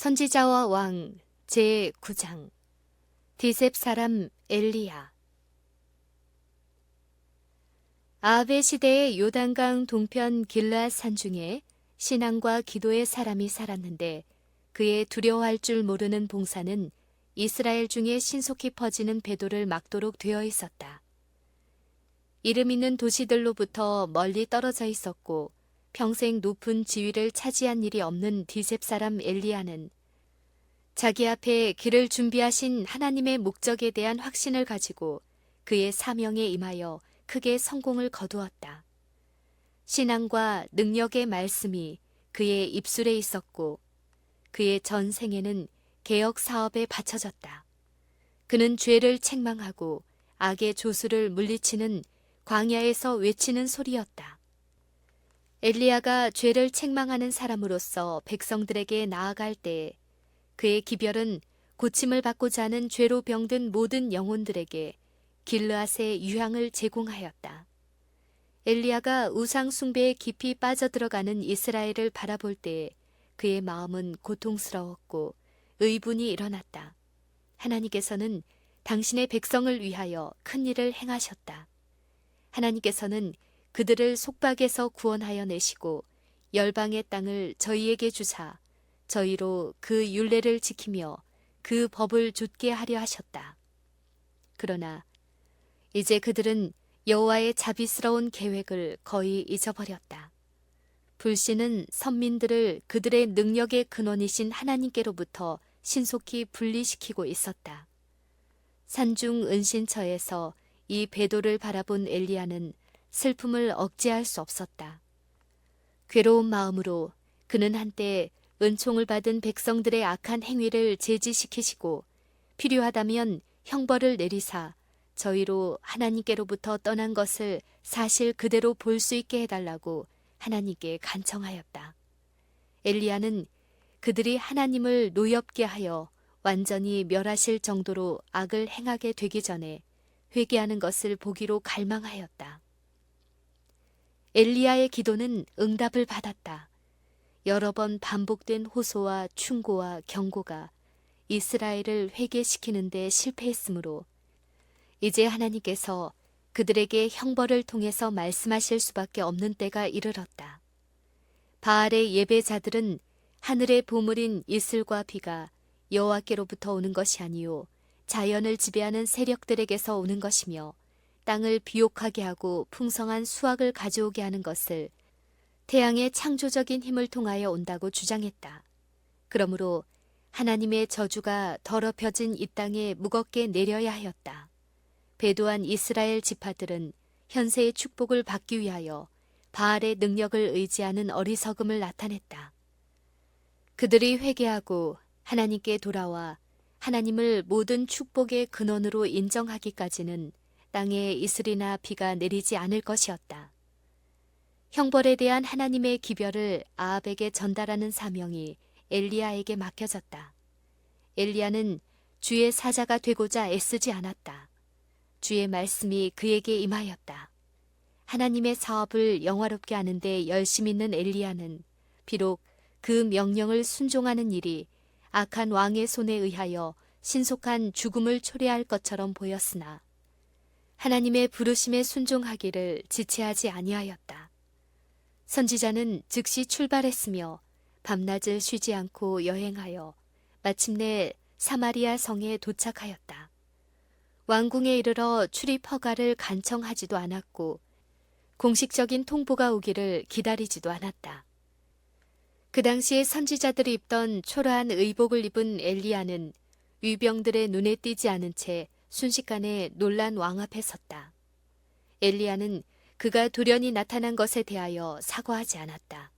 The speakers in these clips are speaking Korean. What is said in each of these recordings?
선지자와 왕 제9장 디셉 사람 엘리야. 아합의 시대의 요단강 동편 길르앗 산중에 신앙과 기도의 사람이 살았는데 그의 두려워할 줄 모르는 봉사는 이스라엘 중에 신속히 퍼지는 배도를 막도록 되어 있었다. 이름 있는 도시들로부터 멀리 떨어져 있었고 평생 높은 지위를 차지한 일이 없는 디셉 사람 엘리야는 자기 앞에 길을 준비하신 하나님의 목적에 대한 확신을 가지고 그의 사명에 임하여 크게 성공을 거두었다. 신앙과 능력의 말씀이 그의 입술에 있었고 그의 전 생애는 개혁 사업에 바쳐졌다. 그는 죄를 책망하고 악의 조수를 물리치는 광야에서 외치는 소리였다. 엘리야가 죄를 책망하는 사람으로서 백성들에게 나아갈 때에 그의 기별은 고침을 받고자 하는 죄로 병든 모든 영혼들에게 길르앗의 유향을 제공하였다. 엘리야가 우상 숭배에 깊이 빠져들어가는 이스라엘을 바라볼 때에 그의 마음은 고통스러웠고 의분이 일어났다. 하나님께서는 당신의 백성을 위하여 큰 일을 행하셨다. 하나님께서는 그들을 속박에서 구원하여 내시고 열방의 땅을 저희에게 주사 저희로 그 율례를 지키며 그 법을 좇게 하려 하셨다. 그러나 이제 그들은 여호와의 자비스러운 계획을 거의 잊어버렸다. 불신은 선민들을 그들의 능력의 근원이신 하나님께로부터 신속히 분리시키고 있었다. 산중 은신처에서 이 배도를 바라본 엘리야는 슬픔을 억제할 수 없었다. 괴로운 마음으로 그는 한때 은총을 받은 백성들의 악한 행위를 제지시키시고 필요하다면 형벌을 내리사 저희로 하나님께로부터 떠난 것을 사실 그대로 볼 수 있게 해달라고 하나님께 간청하였다. 엘리야는 그들이 하나님을 노엽게 하여 완전히 멸하실 정도로 악을 행하게 되기 전에 회개하는 것을 보기로 갈망하였다. 엘리야의 기도는 응답을 받았다. 여러 번 반복된 호소와 충고와 경고가 이스라엘을 회개시키는 데 실패했으므로 이제 하나님께서 그들에게 형벌을 통해서 말씀하실 수밖에 없는 때가 이르렀다. 바알의 예배자들은 하늘의 보물인 이슬과 비가 여호와께로부터 오는 것이 아니요 자연을 지배하는 세력들에게서 오는 것이며 땅을 비옥하게 하고 풍성한 수확을 가져오게 하는 것을 태양의 창조적인 힘을 통하여 온다고 주장했다. 그러므로 하나님의 저주가 더럽혀진 이 땅에 무겁게 내려야 하였다. 배도한 이스라엘 지파들은 현세의 축복을 받기 위하여 바알의 능력을 의지하는 어리석음을 나타냈다. 그들이 회개하고 하나님께 돌아와 하나님을 모든 축복의 근원으로 인정하기까지는 땅에 이슬이나 비가 내리지 않을 것이었다. 형벌에 대한 하나님의 기별을 아합에게 전달하는 사명이 엘리야에게 맡겨졌다. 엘리야는 주의 사자가 되고자 애쓰지 않았다. 주의 말씀이 그에게 임하였다. 하나님의 사업을 영화롭게 하는데 열심 있는 엘리야는 비록 그 명령을 순종하는 일이 악한 왕의 손에 의하여 신속한 죽음을 초래할 것처럼 보였으나 하나님의 부르심에 순종하기를 지체하지 아니하였다. 선지자는 즉시 출발했으며 밤낮을 쉬지 않고 여행하여 마침내 사마리아 성에 도착하였다. 왕궁에 이르러 출입 허가를 간청하지도 않았고 공식적인 통보가 오기를 기다리지도 않았다. 그 당시에 선지자들이 입던 초라한 의복을 입은 엘리야는 위병들의 눈에 띄지 않은 채 순식간에 놀란 왕 앞에 섰다. 엘리야는 그가 돌연히 나타난 것에 대하여 사과하지 않았다.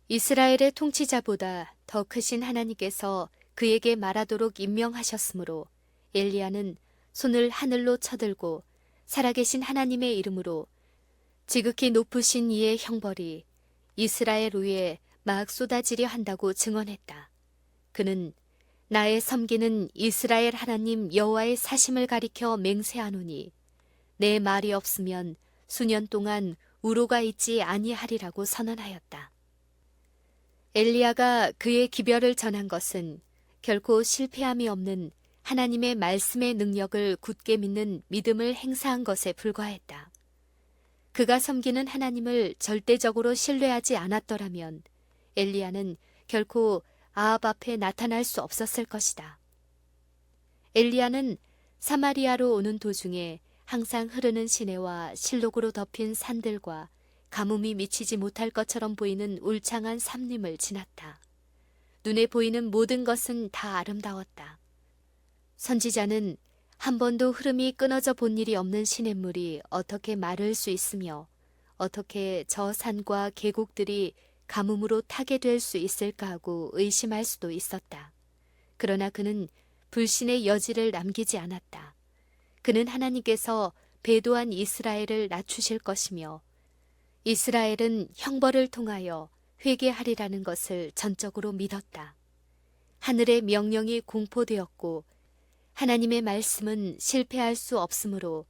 이스라엘의 통치자보다 더 크신 하나님께서 그에게 말하도록 임명하셨으므로 엘리야는 손을 하늘로 쳐들고 살아계신 하나님의 이름으로 지극히 높으신 이의 형벌이 이스라엘 위에 막 쏟아지려 한다고 증언했다. 그는 나의 섬기는 이스라엘 하나님 여호와의 사심을 가리켜 맹세하노니 내 말이 없으면 수년 동안 우로가 있지 아니하리라고 선언하였다. 엘리야가 그의 기별을 전한 것은 결코 실패함이 없는 하나님의 말씀의 능력을 굳게 믿는 믿음을 행사한 것에 불과했다. 그가 섬기는 하나님을 절대적으로 신뢰하지 않았더라면 엘리야는 결코 아합 앞에 나타날 수 없었을 것이다. 엘리야는 사마리아로 오는 도중에 항상 흐르는 시내와 실록으로 덮인 산들과 가뭄이 미치지 못할 것처럼 보이는 울창한 삼림을 지났다. 눈에 보이는 모든 것은 다 아름다웠다. 선지자는 한 번도 흐름이 끊어져 본 일이 없는 시냇물이 어떻게 마를 수 있으며 어떻게 저 산과 계곡들이 가뭄으로 타게 될 수 있을까 하고 의심할 수도 있었다. 그러나 그는 불신의 여지를 남기지 않았다. 그는 하나님께서 배도한 이스라엘을 낮추실 것이며 이스라엘은 형벌을 통하여 회개하리라는 것을 전적으로 믿었다. 하늘의 명령이 공포되었고 하나님의 말씀은 실패할 수 없으므로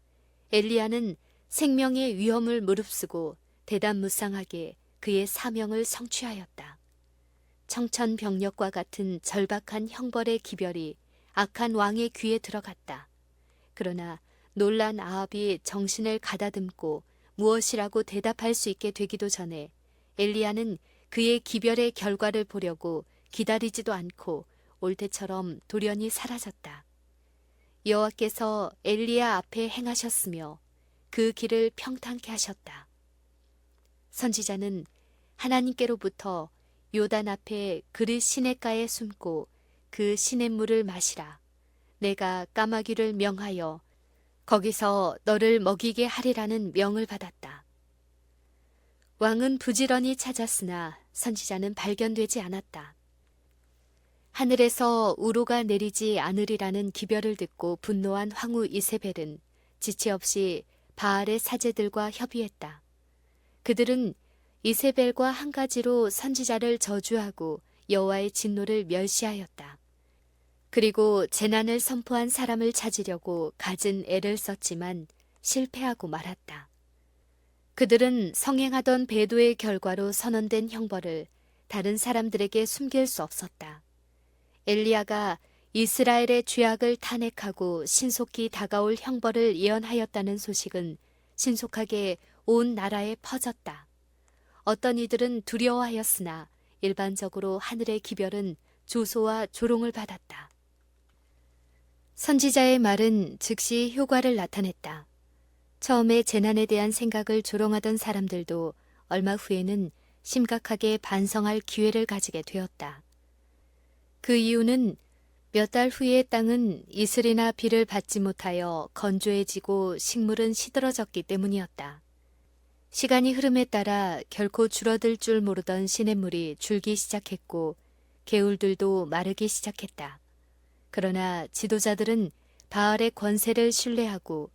엘리야는 생명의 위험을 무릅쓰고 대담무쌍하게 그의 사명을 성취하였다. 청천벽력과 같은 절박한 형벌의 기별이 악한 왕의 귀에 들어갔다. 그러나 놀란 아합이 정신을 가다듬고 무엇이라고 대답할 수 있게 되기도 전에 엘리야는 그의 기별의 결과를 보려고 기다리지도 않고 올 때처럼 돌연히 사라졌다. 여호와께서 엘리야 앞에 행하셨으며 그 길을 평탄케 하셨다. 선지자는 하나님께로부터 요단 앞에 그릿 시냇가에 숨고 그 시냇물을 마시라. 내가 까마귀를 명하여 거기서 너를 먹이게 하리라는 명을 받았다. 왕은 부지런히 찾았으나 선지자는 발견되지 않았다. 하늘에서 우로가 내리지 않으리라는 기별을 듣고 분노한 황후 이세벨은 지체 없이 바알의 사제들과 협의했다. 그들은 이세벨과 한 가지로 선지자를 저주하고 여호와의 진노를 멸시하였다. 그리고 재난을 선포한 사람을 찾으려고 갖은 애를 썼지만 실패하고 말았다. 그들은 성행하던 배도의 결과로 선언된 형벌을 다른 사람들에게 숨길 수 없었다. 엘리야가 이스라엘의 죄악을 탄핵하고 신속히 다가올 형벌을 예언하였다는 소식은 신속하게 온 나라에 퍼졌다. 어떤 이들은 두려워하였으나 일반적으로 하늘의 기별은 조소와 조롱을 받았다. 선지자의 말은 즉시 효과를 나타냈다. 처음에 재난에 대한 생각을 조롱하던 사람들도 얼마 후에는 심각하게 반성할 기회를 가지게 되었다. 그 이유는 몇 달 후에 땅은 이슬이나 비를 받지 못하여 건조해지고 식물은 시들어졌기 때문이었다. 시간이 흐름에 따라 결코 줄어들 줄 모르던 시냇물이 줄기 시작했고 개울들도 마르기 시작했다. 그러나 지도자들은 바알의 권세를 신뢰하고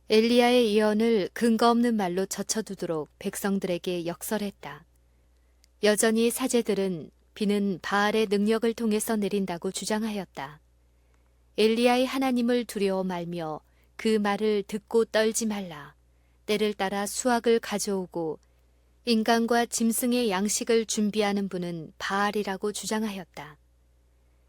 엘리야의 예언을 근거 없는 말로 젖혀두도록 백성들에게 역설했다. 여전히 사제들은 비는 바알의 능력을 통해서 내린다고 주장하였다. 엘리야의 하나님을 두려워 말며 그 말을 듣고 떨지 말라. 때를 따라 수확을 가져오고 인간과 짐승의 양식을 준비하는 분은 바알이라고 주장하였다.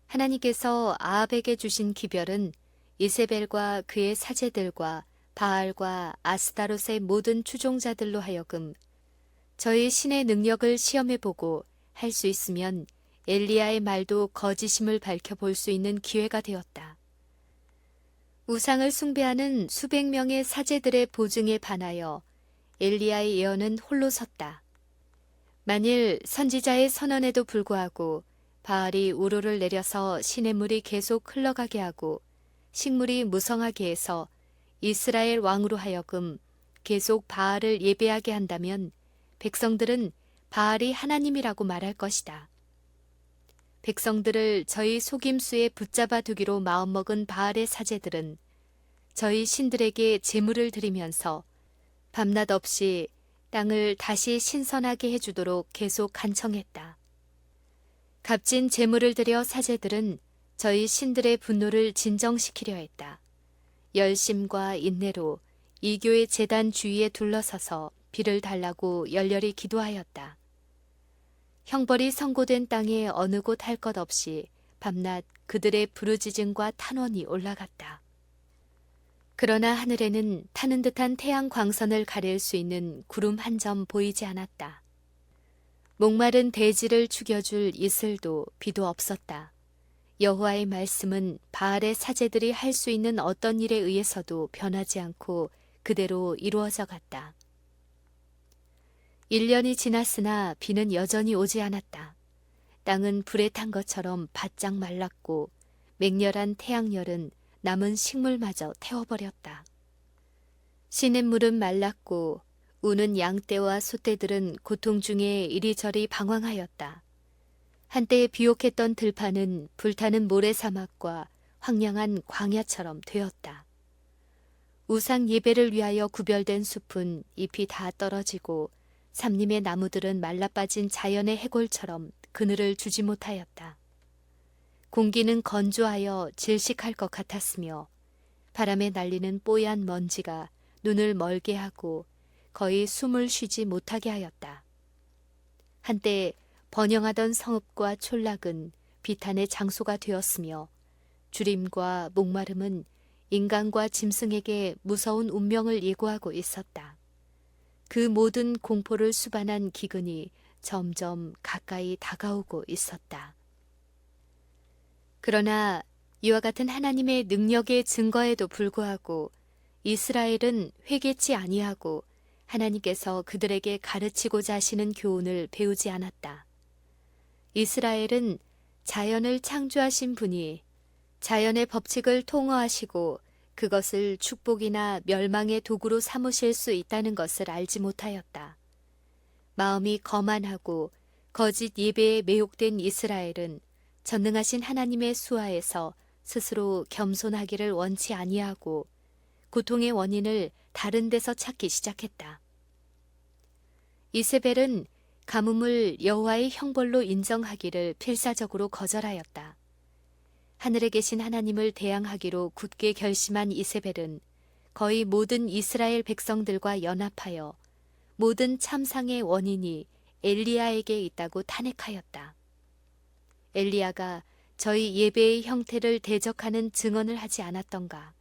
하나님께서 아합에게 주신 기별은 이세벨과 그의 사제들과 바알과 아스타롯의 모든 추종자들로 하여금 저희 신의 능력을 시험해보고 할 수 있으면 엘리야의 말도 거짓임을 밝혀볼 수 있는 기회가 되었다. 우상을 숭배하는 수백 명의 사제들의 보증에 반하여 엘리야의 예언은 홀로 섰다. 만일 선지자의 선언에도 불구하고 바알이 우로를 내려서 시냇물이 계속 흘러가게 하고 식물이 무성하게 해서 이스라엘 왕으로 하여금 계속 바알을 예배하게 한다면 백성들은 바알이 하나님이라고 말할 것이다. 백성들을 저희 속임수에 붙잡아 두기로 마음먹은 바알의 사제들은 저희 신들에게 제물을 드리면서 밤낮 없이 땅을 다시 신선하게 해주도록 계속 간청했다. 값진 제물을 드려 사제들은 저희 신들의 분노를 진정시키려 했다. 열심과 인내로 이교의 제단 주위에 둘러서서 비를 달라고 열렬히 기도하였다. 형벌이 선고된 땅에 어느 곳 할 것 없이 밤낮 그들의 부르짖음과 탄원이 올라갔다. 그러나 하늘에는 타는 듯한 태양 광선을 가릴 수 있는 구름 한 점 보이지 않았다. 목마른 대지를 죽여줄 이슬도 비도 없었다. 여호와의 말씀은 바알의 사제들이 할 수 있는 어떤 일에 의해서도 변하지 않고 그대로 이루어져 갔다. 1년이 지났으나 비는 여전히 오지 않았다. 땅은 불에 탄 것처럼 바짝 말랐고 맹렬한 태양열은 남은 식물마저 태워버렸다. 시냇물은 말랐고 우는 양떼와 소떼들은 고통 중에 이리저리 방황하였다. 한때 비옥했던 들판은 불타는 모래사막과 황량한 광야처럼 되었다. 우상 예배를 위하여 구별된 숲은 잎이 다 떨어지고 삼림의 나무들은 말라빠진 자연의 해골처럼 그늘을 주지 못하였다. 공기는 건조하여 질식할 것 같았으며 바람에 날리는 뽀얀 먼지가 눈을 멀게 하고 거의 숨을 쉬지 못하게 하였다. 한때 번영하던 성읍과 촌락은 비탄의 장소가 되었으며 주림과 목마름은 인간과 짐승에게 무서운 운명을 예고하고 있었다. 그 모든 공포를 수반한 기근이 점점 가까이 다가오고 있었다. 그러나 이와 같은 하나님의 능력의 증거에도 불구하고 이스라엘은 회개치 아니하고 하나님께서 그들에게 가르치고자 하시는 교훈을 배우지 않았다. 이스라엘은 자연을 창조하신 분이 자연의 법칙을 통허하시고 그것을 축복이나 멸망의 도구로 삼으실 수 있다는 것을 알지 못하였다. 마음이 거만하고 거짓 예배에 매혹된 이스라엘은 전능하신 하나님의 수하에서 스스로 겸손하기를 원치 아니하고 고통의 원인을 다른 데서 찾기 시작했다. 이세벨은 가뭄을 여호와의 형벌로 인정하기를 필사적으로 거절하였다. 하늘에 계신 하나님을 대항하기로 굳게 결심한 이세벨은 거의 모든 이스라엘 백성들과 연합하여 모든 참상의 원인이 엘리야에게 있다고 탄핵하였다. 엘리야가 저희 예배의 형태를 대적하는 증언을 하지 않았던가?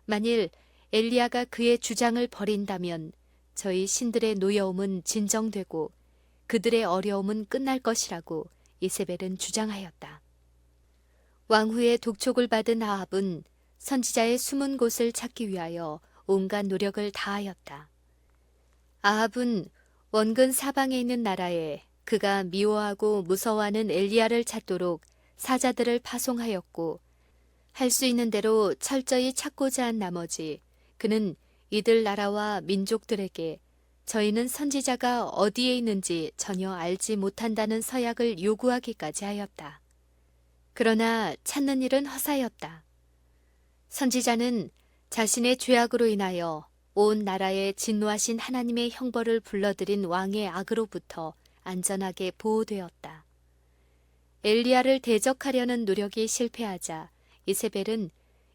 만일 엘리야가 그의 주장을 버린다면 저희 신들의 노여움은 진정되고 그들의 어려움은 끝날 것이라고 이세벨은 주장하였다. 왕후의 독촉을 받은 아합은 선지자의 숨은 곳을 찾기 위하여 온갖 노력을 다하였다. 아합은 원근 사방에 있는 나라에 그가 미워하고 무서워하는 엘리야를 찾도록 사자들을 파송하였고 할 수 있는 대로 철저히 찾고자 한 나머지 그는 이들 나라와 민족들에게 저희는 선지자가 어디에 있는지 전혀 알지 못한다는 서약을 요구하기까지 하였다. 그러나 찾는 일은 허사였다. 선지자는 자신의 죄악으로 인하여 온 나라에 진노하신 하나님의 형벌을 불러들인 왕의 악으로부터 안전하게 보호되었다. 엘리야를 대적하려는 노력이 실패하자 이세벨은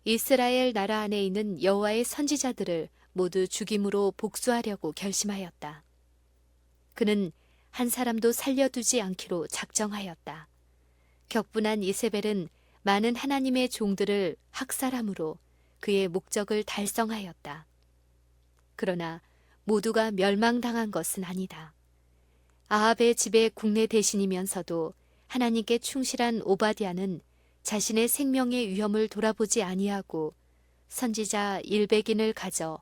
이스라엘 나라 안에 있는 여호와의 선지자들을 모두 죽임으로 복수하려고 결심하였다. 그는 한 사람도 살려두지 않기로 작정하였다. 격분한 이세벨은 많은 하나님의 종들을 학살함으로 그의 목적을 달성하였다. 그러나 모두가 멸망당한 것은 아니다. 아합의 집의 국내 대신이면서도 하나님께 충실한 오바댜는 자신의 생명의 위험을 돌아보지 아니하고 선지자 100인을 가져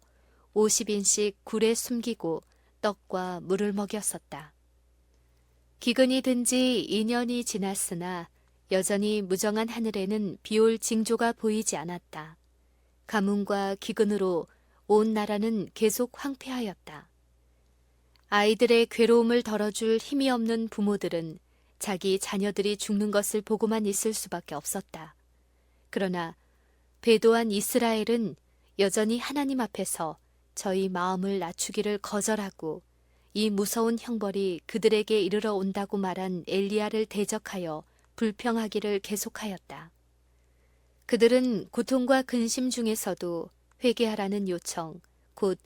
50인씩 굴에 숨기고 떡과 물을 먹였었다. 기근이 든 지 2년이 지났으나 여전히 무정한 하늘에는 비올 징조가 보이지 않았다. 가뭄과 기근으로 온 나라는 계속 황폐하였다. 아이들의 괴로움을 덜어줄 힘이 없는 부모들은 자기 자녀들이 죽는 것을 보고만 있을 수밖에 없었다. 그러나 배도한 이스라엘은 여전히 하나님 앞에서 저희 마음을 낮추기를 거절하고 이 무서운 형벌이 그들에게 이르러 온다고 말한 엘리야를 대적하여 불평하기를 계속하였다. 그들은 고통과 근심 중에서도 회개하라는 요청, 곧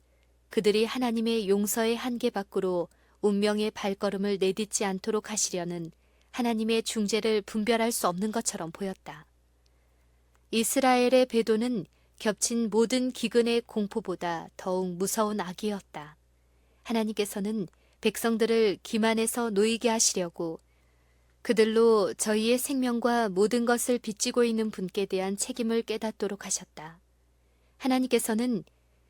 그들이 하나님의 용서의 한계 밖으로 운명의 발걸음을 내딛지 않도록 하시려는 하나님의 중재를 분별할 수 없는 것처럼 보였다. 이스라엘의 배도는 겹친 모든 기근의 공포보다 더욱 무서운 악이었다. 하나님께서는 백성들을 기만에서 놓이게 하시려고 그들로 저희의 생명과 모든 것을 빚지고 있는 분께 대한 책임을 깨닫도록 하셨다. 하나님께서는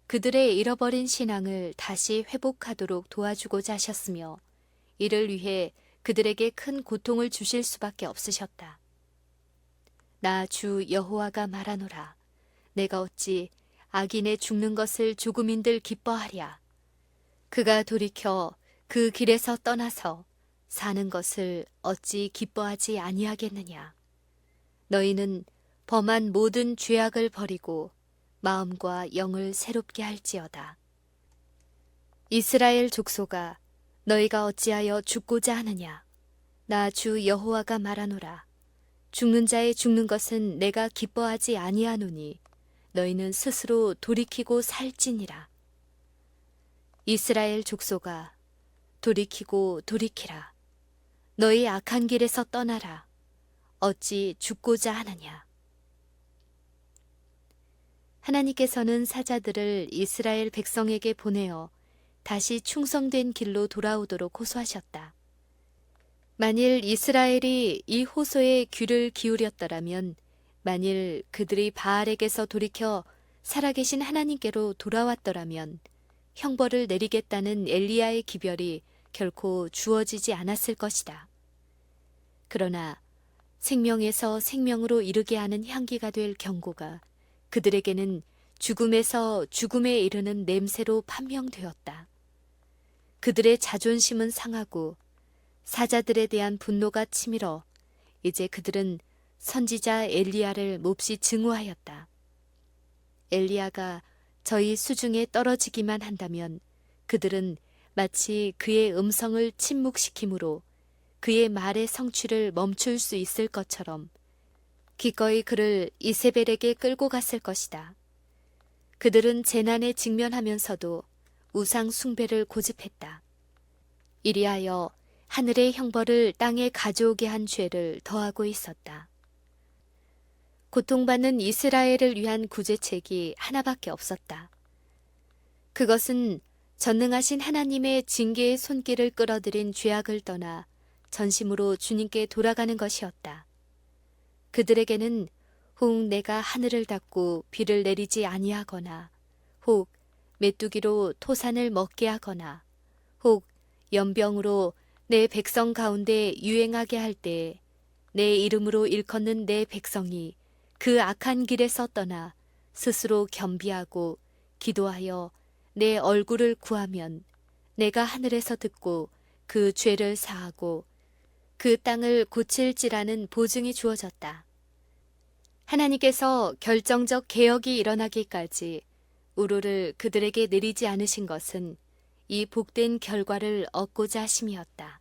그들의 잃어버린 신앙을 다시 회복하도록 도와주고자 하셨으며 이를 위해 그들에게 큰 고통을 주실 수밖에 없으셨다. 나 주 여호와가 말하노라. 내가 어찌 악인의 죽는 것을 조금인들 기뻐하랴. 그가 돌이켜 그 길에서 떠나서 사는 것을 어찌 기뻐하지 아니하겠느냐. 너희는 범한 모든 죄악을 버리고 마음과 영을 새롭게 할지어다. 이스라엘 족속아, 너희가 어찌하여 죽고자 하느냐. 나 주 여호와가 말하노라. 죽는 자의 죽는 것은 내가 기뻐하지 아니하노니 너희는 스스로 돌이키고 살지니라. 이스라엘 족속아, 돌이키고 돌이키라. 너희 악한 길에서 떠나라. 어찌 죽고자 하느냐. 하나님께서는 사자들을 이스라엘 백성에게 보내어 다시 충성된 길로 돌아오도록 호소하셨다. 만일 이스라엘이 이 호소에 귀를 기울였더라면, 만일 그들이 바알에게서 돌이켜 살아계신 하나님께로 돌아왔더라면 형벌을 내리겠다는 엘리야의 기별이 결코 주어지지 않았을 것이다. 그러나 생명에서 생명으로 이르게 하는 향기가 될 경고가 그들에게는 죽음에서 죽음에 이르는 냄새로 판명되었다. 그들의 자존심은 상하고 사자들에 대한 분노가 치밀어 이제 그들은 선지자 엘리야를 몹시 증오하였다. 엘리야가 저희 수중에 떨어지기만 한다면 그들은 마치 그의 음성을 침묵시키므로 그의 말의 성취를 멈출 수 있을 것처럼 기꺼이 그를 이세벨에게 끌고 갔을 것이다. 그들은 재난에 직면하면서도 우상 숭배를 고집했다. 이리하여 하늘의 형벌을 땅에 가져오게 한 죄를 더하고 있었다. 고통받는 이스라엘을 위한 구제책이 하나밖에 없었다. 그것은 전능하신 하나님의 징계의 손길을 끌어들인 죄악을 떠나 전심으로 주님께 돌아가는 것이었다. 그들에게는 혹 내가 하늘을 닫고 비를 내리지 아니하거나, 혹 메뚜기로 토산을 먹게 하거나, 혹 연병으로 내 백성 가운데 유행하게 할 때 내 이름으로 일컫는 내 백성이 그 악한 길에서 떠나 스스로 겸비하고 기도하여 내 얼굴을 구하면 내가 하늘에서 듣고 그 죄를 사하고 그 땅을 고칠지라는 보증이 주어졌다. 하나님께서 결정적 개혁이 일어나기까지 우로를 그들에게 내리지 않으신 것은 이 복된 결과를 얻고자 하심이었다.